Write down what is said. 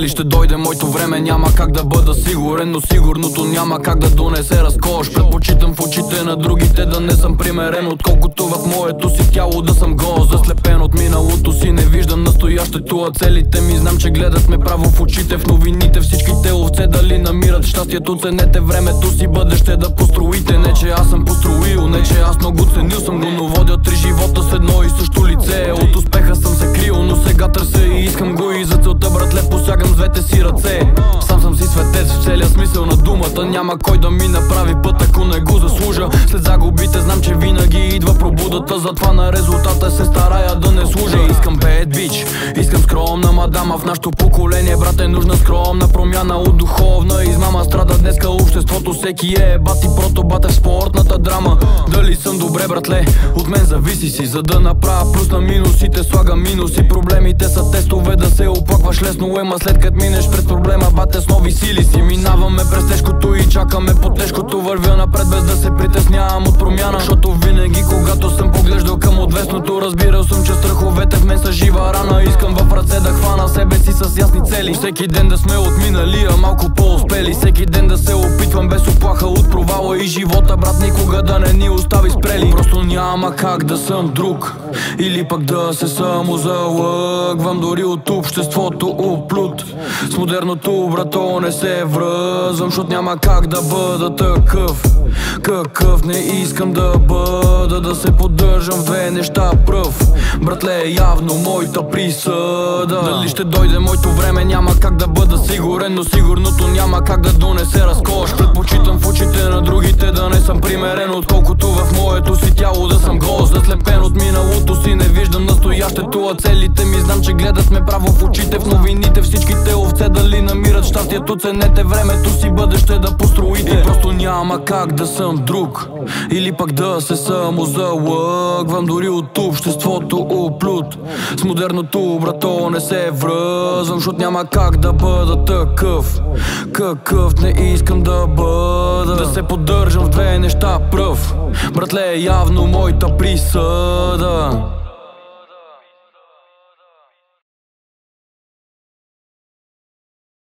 Дали ще дойде моето време, няма как да бъда сигурен, но сигурното няма как да донесе разкош. Предпочитам в очите на другите да не съм примерен, отколкото в моето си тяло да съм гост. Заслепен от миналото си, не виждам настоящето, а целите ми знам, че гледат ме право в очите. В новините всичките овце дали намират щастието, ценете времето си, бъдеще да построите. Не че аз съм построил, не че аз много ценил съм го, но водя 3 живота с едно и също лице. От успеха съм се крил, но сега търся и искам го, и за целта, братле, посягам с двете си ръце. Сам съм си светец в целия смисъл на думата, няма кой да ми направи път, ако не го заслужа. След загубите знам, че винаги идва пробудата, затова на резултата се старая да не служа. Искам bad bitch, искам скромна мадама. В нашото поколение, брат, е нужна скромна промяна. От духовна измама страда днеска обществото. Всеки е бати прото, бате в спортната драма. Дали съм добре, братле, от мен зависи си. За да направя плюс на минусите, слагам минуси. Проблемите са тестове, да се оплакваш лесно, ема след като минеш пред проблема, бате, с нови сили си. Минаваме през тежкото и чакаме по тежкото. Вървя напред без да се притеснявам от промяна, защото винаги когато съм поглеждал към отвесното, разбирал съм, че страховете в мен са жива рана. Искам в ръце да хвана себе си с ясни цели. Всеки ден да сме отминали, а малко по-успели. Всеки ден да се опитвам без оплаха от провала и живота, брат, никога да не ни остави спрели. Просто няма как да съм друг, или пък да се самозалъгвам дори от обществото оплют. С модерното, брато, не се връзвам, защото няма как да бъда такъв какъв не искам да бъда. Да се поддържам в две неща пръв, братле, е явно моята присъда. Дали ще дойде моето време, няма как да бъда сигурен, но сигурното няма как да донесе разкош. Предпочитам в очите на другите да не съм примерен, отколкото в моето си тяло да съм гост. Заслепен от миналото си, не виждам настоящето, а целите ми знам, че гледат ме право в очите. В новините всичките овце дали намират щастието, ценете времето си, бъдеще да построите. И просто няма как да съм друг, или пък да се самозалъгвам дори от обществото оплют. С модерното, брато, не се връзвам, защото няма как да бъда такъв какъв не искам да бъда. Да се поддържам в две неща пръв, братле, е явно моята присъда.